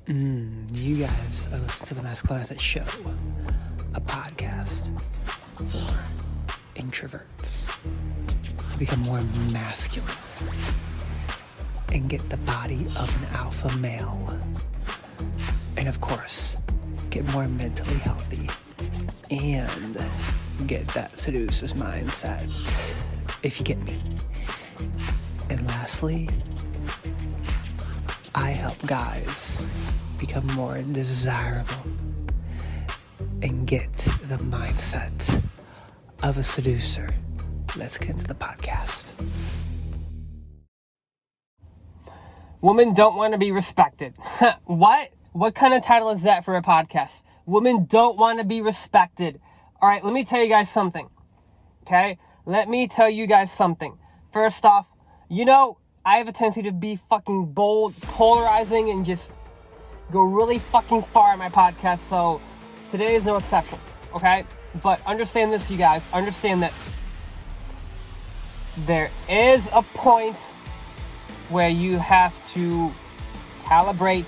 You guys are listening to the Masculinity Show, a podcast for introverts to become more masculine and get the body of an alpha male. And of course, get more mentally healthy and get that seducer's mindset, if you get me. And lastly, I help guys become more desirable and get the mindset of a seducer. Let's get into the podcast. Women don't want to be respected. What? What kind of title is that for a podcast? Women don't want to be respected. All right, let me tell you guys something. Okay? Let me tell you guys something. First off, I have a tendency to be fucking bold, polarizing, and just go really fucking far in my podcast, so today is no exception, okay? But understand this, you guys. Understand this. There is a point where you have to calibrate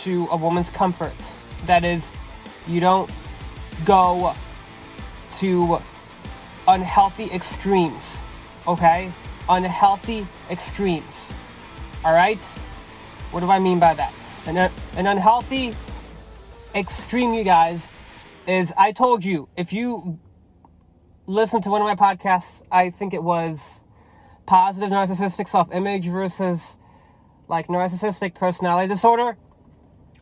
to a woman's comfort. That is, you don't go to unhealthy extremes, okay? Unhealthy extremes, all right? What do I mean by that? An unhealthy extreme, you guys, is, I told you, if you listen to one of my podcasts, I think it was positive narcissistic self-image versus like narcissistic personality disorder.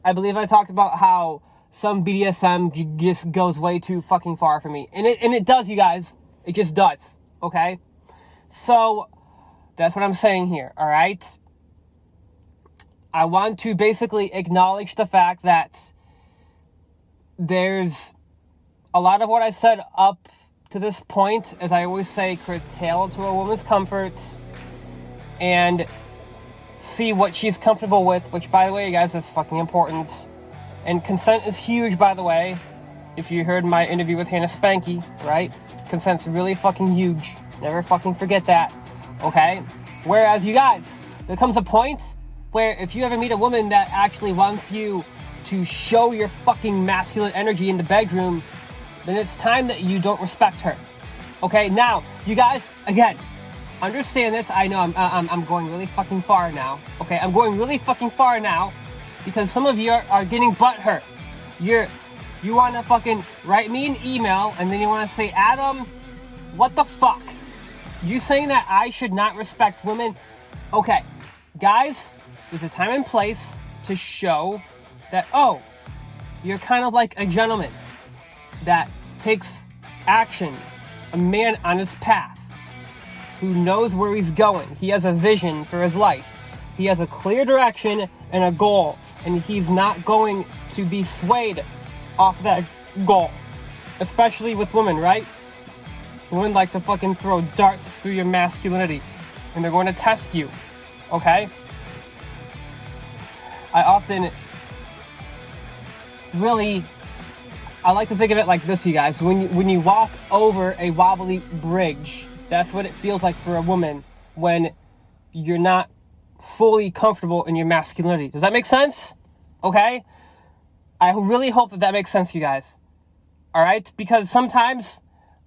I believe I talked about how some BDSM just goes way too fucking far for me. And it does, you guys. It just does, okay? So, that's what I'm saying here, all right? I want to basically acknowledge the fact that there's a lot of what I said up to this point, as I always say, curtail to a woman's comfort and see what she's comfortable with, which, by the way, you guys, is fucking important. And consent is huge, by the way. If you heard my interview with Hannah Spanky, right? Consent's really fucking huge. Never fucking forget that, okay? Whereas, you guys, there comes a point where if you ever meet a woman that actually wants you to show your fucking masculine energy in the bedroom, then it's time that you don't respect her, okay? Now, you guys, again, understand this. I know I'm going really fucking far now, okay? I'm going really fucking far now because some of you are getting butthurt. You want to fucking write me an email and then you want to say, Adam, what the fuck? You saying that I should not respect women? Okay, guys, there's a time and place to show that, oh, you're kind of like a gentleman that takes action, a man on his path who knows where he's going. He has a vision for his life. He has a clear direction and a goal, and he's not going to be swayed off that goal, especially with women, right? Women like to fucking throw darts through your masculinity, and they're going to test you, okay? I like to think of it like this, you guys. When you walk over a wobbly bridge, that's what it feels like for a woman when you're not fully comfortable in your masculinity. Does that make sense? Okay? I really hope that makes sense, you guys. All right? Because sometimes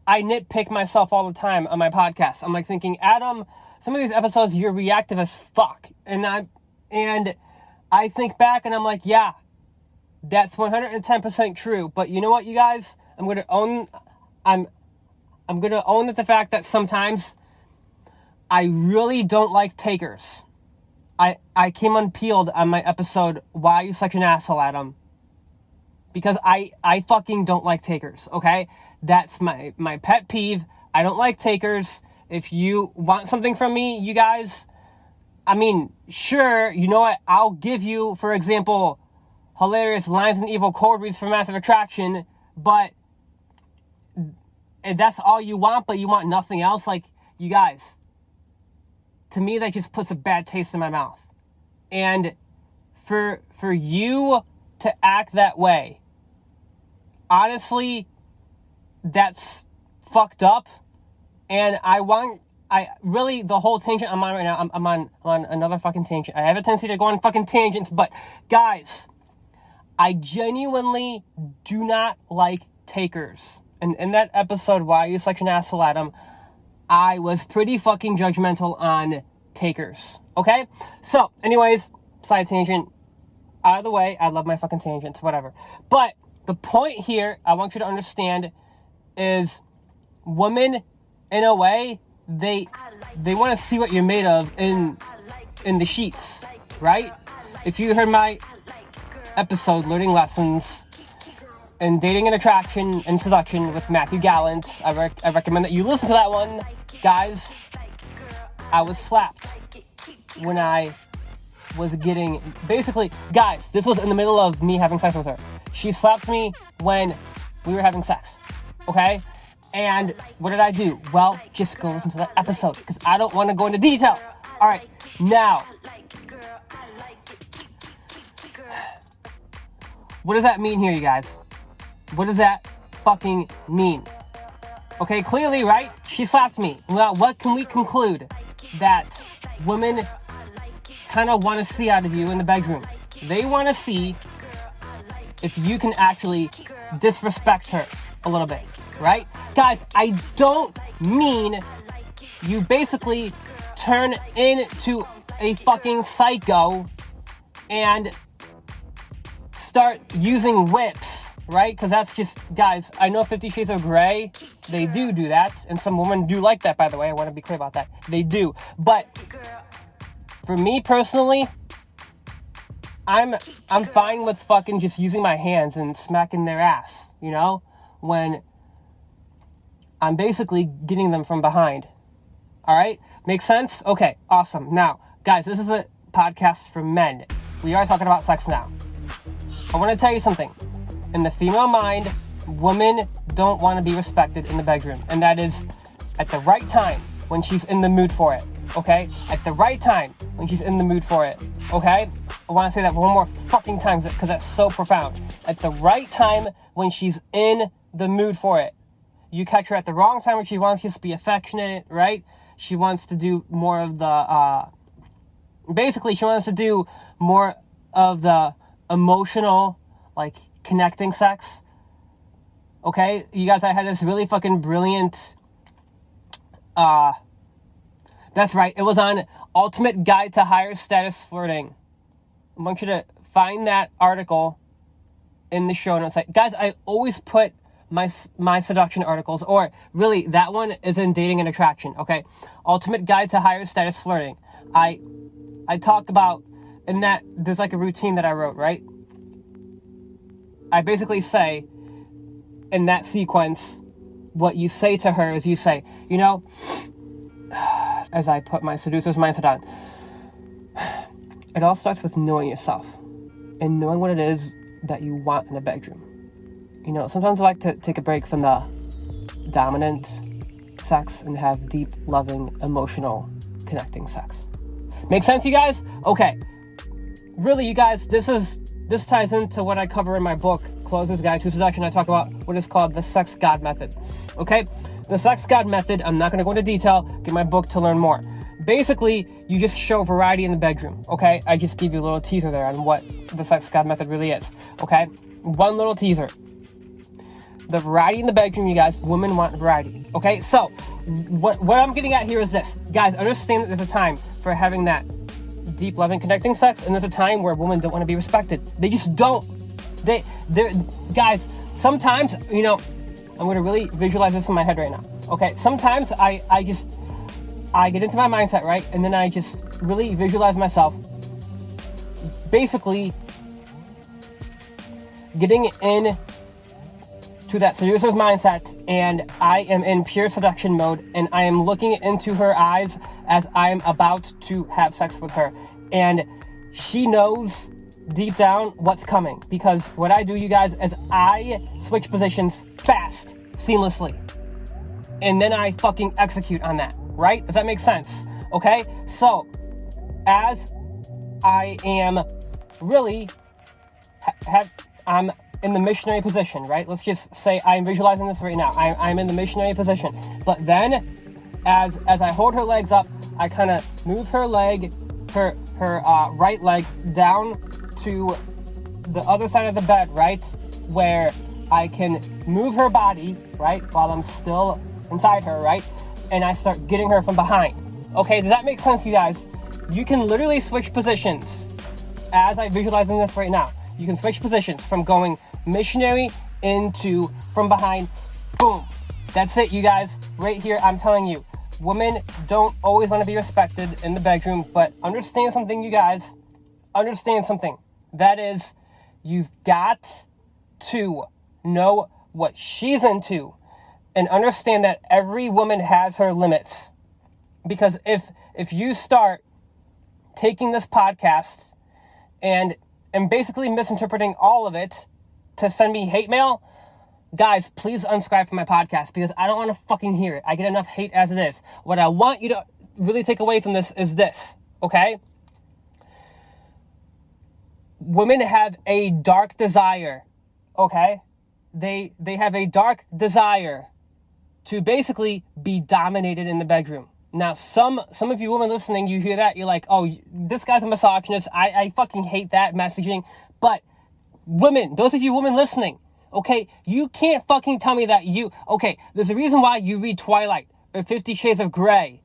I nitpick myself all the time on my podcast. I'm like thinking, Adam, some of these episodes, you're reactive as fuck. And I think back and I'm like, yeah, that's 110% true. But you know what, you guys? I'm gonna own the fact that sometimes I really don't like takers. I came unpeeled on my episode, Why Are You Such an Asshole, Adam? Because I fucking don't like takers, okay? That's my pet peeve. I don't like takers. If you want something from me, you guys, I mean, sure, you know what? I'll give you, for example, hilarious lines and evil code reads for Massive Attraction, but if that's all you want, but you want nothing else, like, you guys, to me, that just puts a bad taste in my mouth. And for you to act that way, honestly, that's fucked up. And I want I really, the whole tangent I'm on right now, I'm on another fucking tangent. I have a tendency to go on fucking tangents, but guys, I genuinely do not like takers. And in that episode, Why Are You Such an Asshole, Adam, I was pretty fucking judgmental on takers. Okay? So, anyways, side tangent out of the way. I love my fucking tangents, whatever. But the point here, I want you to understand, is women, in a way, they want to see what you're made of in the sheets, right? If you heard my episode, Learning Lessons in Dating and Attraction and Seduction with Matthew Gallant, I recommend that you listen to that one. Guys, I was slapped when I was getting, basically, guys, this was in the middle of me having sex with her. She slapped me when we were having sex, okay? And what did I do? Well, just go listen to that episode, because I don't want to go into detail. All right, now, what does that mean here, you guys? What does that fucking mean? Okay, clearly, right? She slapped me. Well, what can we conclude? That women kind of want to see out of you in the bedroom. They want to see if you can actually disrespect her a little bit, right? Guys, I don't mean you basically turn into a fucking psycho and start using whips, right? Because that's just, guys, I know 50 Shades of Grey, they do that, and some women do like that, by the way. I want to be clear about that. They do. But for me personally, I'm fine with fucking just using my hands and smacking their ass, you know, when I'm basically getting them from behind. All right? Make sense? Okay, awesome. Now, guys, this is a podcast for men. We are talking about sex now. I want to tell you something. In the female mind, women don't want to be respected in the bedroom. And that is at the right time when she's in the mood for it. Okay? At the right time when she's in the mood for it. Okay? I want to say that one more fucking time because that's so profound. At the right time when she's in the mood for it. You catch her at the wrong time when she wants to just be affectionate, right? She wants to do more of the, basically she wants to do more of the emotional, like, connecting sex. Okay? You guys, I had this really fucking brilliant, that's right, it was on Ultimate Guide to Higher Status Flirting. I want you to find that article in the show notes. Guys, I always put my seduction articles, or really that one is in Dating and Attraction, okay? Ultimate Guide to Higher Status Flirting. I talk about, in that, there's like a routine that I wrote, right? I basically say, in that sequence, what you say to her is you say, you know, as I put my seducer's mindset on, it all starts with knowing yourself and knowing what it is that you want in the bedroom. You know, sometimes I like to take a break from the dominant sex and have deep, loving, emotional, connecting sex. Make sense, you guys? Okay. Really, you guys, this ties into what I cover in my book, Closer's Guide to Seduction. I talk about what is called the Sex God Method. Okay? The Sex God Method, I'm not going to go into detail. Get my book to learn more. Basically, you just show variety in the bedroom, okay? I just give you a little teaser there on what the Sex God Method really is, okay? One little teaser. The variety in the bedroom, you guys, women want variety, okay? So, what I'm getting at here is this. Guys, understand that there's a time for having that deep, loving, connecting sex, and there's a time where women don't want to be respected. They just don't. They're guys, sometimes, you know, I'm going to really visualize this in my head right now, okay? Sometimes I get into my mindset, right? And then I just really visualize myself basically getting in to that seducer's mindset, and I am in pure seduction mode, and I am looking into her eyes as I am about to have sex with her. And she knows deep down what's coming, because what I do, you guys, is I switch positions fast, seamlessly. And then I fucking execute on that, right? Does that make sense? Okay? So, as I am really, I'm in the missionary position, right? Let's just say I'm visualizing this right now. I'm in the missionary position. But then, as I hold her legs up, I kind of move her right leg down to the other side of the bed, right, where I can move her body, right, while I'm still inside her, right, and I start getting her from behind. Okay, does that make sense, you guys? You can literally switch positions as I'm visualizing this right now. You can switch positions from going missionary into from behind. Boom. That's it, you guys. Right here, I'm telling you, women don't always want to be respected in the bedroom, but understand something, you guys. Understand something. That is, you've got to know what she's into and understand that every woman has her limits. Because if you start taking this podcast and basically misinterpreting all of it to send me hate mail, guys, please unsubscribe from my podcast because I don't want to fucking hear it. I get enough hate as it is. What I want you to really take away from this is this, okay? Women have a dark desire, okay? They have a dark desire to basically be dominated in the bedroom. Now, some of you women listening, you hear that, you're like, oh, this guy's a misogynist. I fucking hate that messaging. But women, those of you women listening, okay, you can't fucking tell me that okay, there's a reason why you read Twilight or 50 Shades of Grey.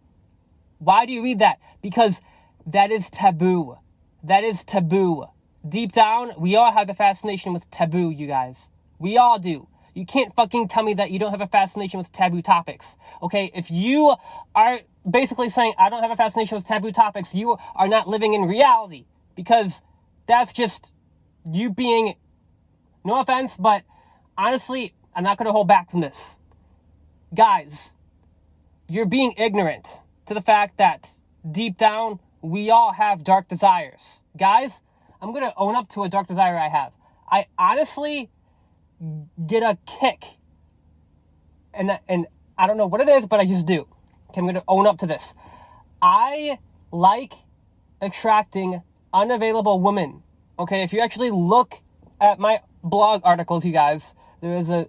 Why do you read that? Because that is taboo. That is taboo. Deep down, we all have the fascination with taboo, you guys. We all do. You can't fucking tell me that you don't have a fascination with taboo topics. Okay, if you are basically saying I don't have a fascination with taboo topics, you are not living in reality. Because that's just you being, no offense, but honestly, I'm not going to hold back from this. Guys, you're being ignorant to the fact that deep down, we all have dark desires. Guys, I'm going to own up to a dark desire I have. I honestly get a kick. And I don't know what it is, but I just do. Okay, I'm going to own up to this. I like attracting unavailable women. Okay, if you actually look at my blog articles, you guys, there is a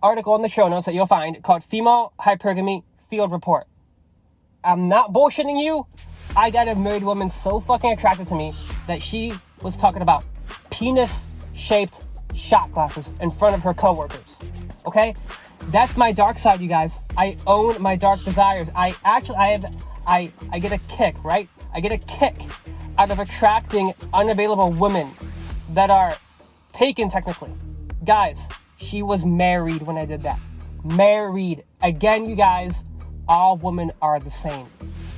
article in the show notes that you'll find called Female Hypergamy Field Report. I'm not bullshitting you. I got a married woman so fucking attracted to me that she was talking about penis-shaped shot glasses in front of her coworkers. Okay? That's my dark side, you guys. I own my dark desires. I get a kick, right? I get a kick out of attracting unavailable women that are taken technically. Guys, she was married when I did that. Married. Again, you guys, all women are the same.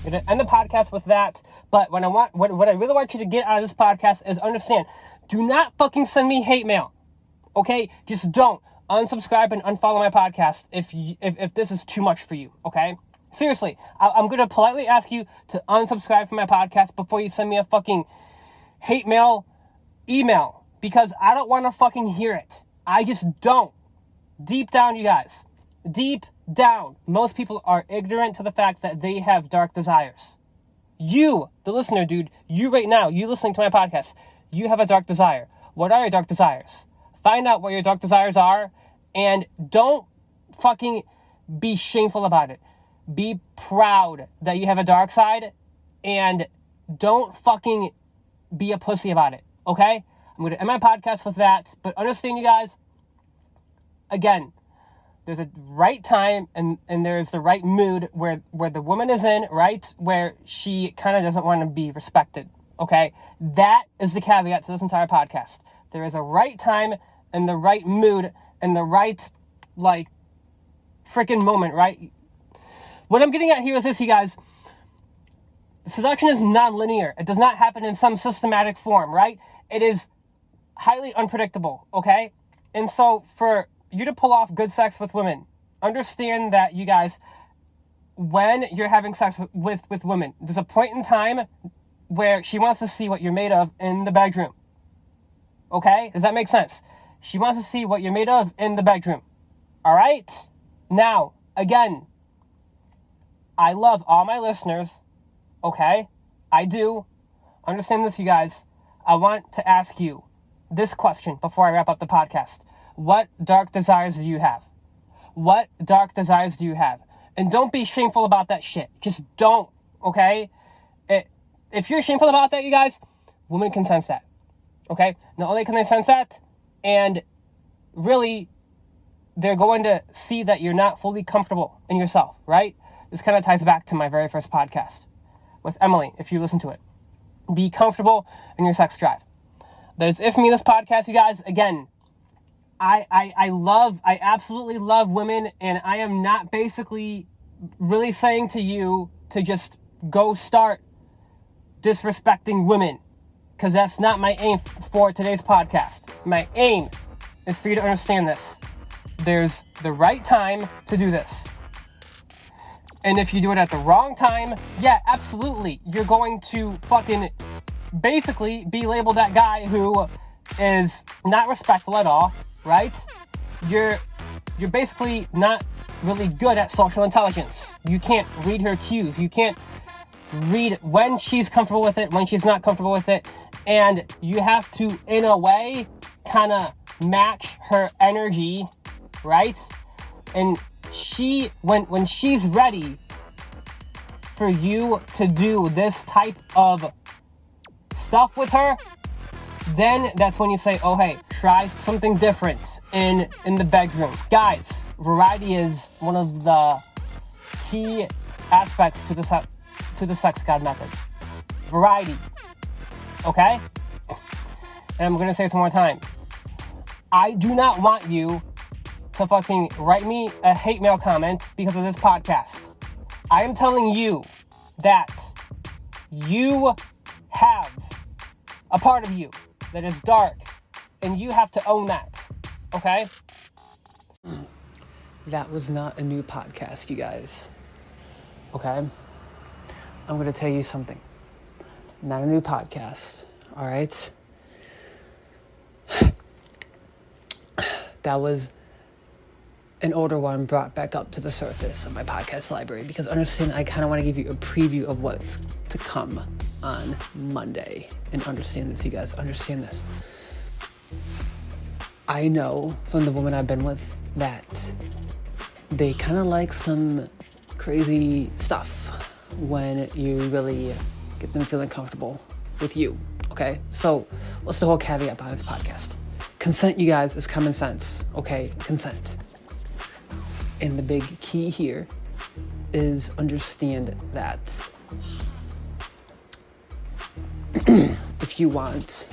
I'm going to end the podcast with that, but what I really want you to get out of this podcast is understand, do not fucking send me hate mail. Okay? Just don't. Unsubscribe and unfollow my podcast if this is too much for you, okay? Seriously, I'm going to politely ask you to unsubscribe from my podcast before you send me a fucking hate mail email, because I don't want to fucking hear it. I just don't. Deep down, you guys, deep down, most people are ignorant to the fact that they have dark desires. You, the listener, dude, you right now, you listening to my podcast, you have a dark desire. What are your dark desires? Find out what your dark desires are, and don't fucking be shameful about it. Be proud that you have a dark side, and don't fucking be a pussy about it, okay? I'm going to end my podcast with that, but understand, you guys, again, there's a right time and there's the right mood where the woman is in, right, where she kind of doesn't want to be respected, okay? That is the caveat to this entire podcast. There is a right time and the right mood and the right, like, freaking moment, right? What I'm getting at here is this, you guys. Seduction is non-linear. It does not happen in some systematic form, right? It is highly unpredictable, okay? And so for you to pull off good sex with women, understand that, you guys, when you're having sex with women, there's a point in time where she wants to see what you're made of in the bedroom. Okay? Does that make sense? She wants to see what you're made of in the bedroom. All right? Now, again, I love all my listeners. Okay? I do. Understand this, you guys. I want to ask you this question before I wrap up the podcast. What dark desires do you have? What dark desires do you have? And don't be shameful about that shit. Just don't, okay? If you're shameful about that, you guys, women can sense that, okay? Not only can they sense that, and really, they're going to see that you're not fully comfortable in yourself, right? This kind of ties back to my very first podcast with Emily, if you listen to it. Be comfortable in your sex drive. There's If Me, this podcast, you guys. Again, I absolutely love women, and I am not basically really saying to you to just go start disrespecting women, because that's not my aim for today's podcast. My aim is for you to understand this. There's the right time to do this. And if you do it at the wrong time, yeah, absolutely, you're going to fucking basically be labeled that guy who is not respectful at all, right? You're basically not really good at social intelligence. You can't read her cues. You can't read when she's comfortable with it, when she's not comfortable with it, and you have to, in a way, kind of match her energy, right? And when she's ready for you to do this type of stuff with her, then that's when you say, oh, hey, try something different in the bedroom. Guys, variety is one of the key aspects to the sex god method. Variety. Okay? And I'm going to say it one more time. I do not want you to fucking write me a hate mail comment because of this podcast. I am telling you that you have a part of you that is dark, and you have to own that. Okay? That was not a new podcast, you guys. Okay? I'm going to tell you something. Not a new podcast. All right? That was an older one brought back up to the surface of my podcast library, because understand, I kind of want to give you a preview of what's to come on Monday. And understand this, you guys. Understand this. I know from the woman I've been with that they kind of like some crazy stuff when you really get them feeling comfortable with you, okay? So what's the whole caveat behind this podcast? Consent, you guys, is common sense, okay? Consent. And the big key here is understand that if you want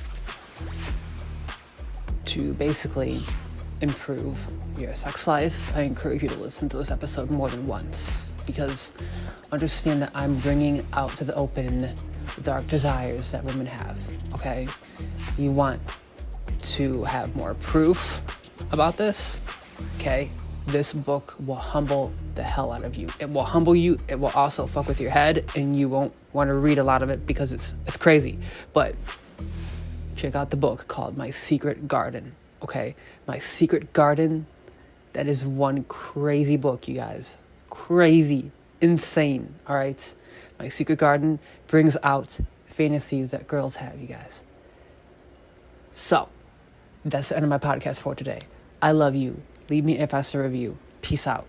to basically improve your sex life, I encourage you to listen to this episode more than once, because understand that I'm bringing out to the open the dark desires that women have, okay? You want to have more proof about this, okay? This book will humble the hell out of you. It will humble you. It will also fuck with your head, and you won't want to read a lot of it because it's crazy. But check out the book called My Secret Garden, okay? My Secret Garden, that is one crazy book, you guys. Crazy. Insane, all right? My Secret Garden brings out fantasies that girls have, you guys. So, that's the end of my podcast for today. I love you. Leave me a 5-star review. Peace out.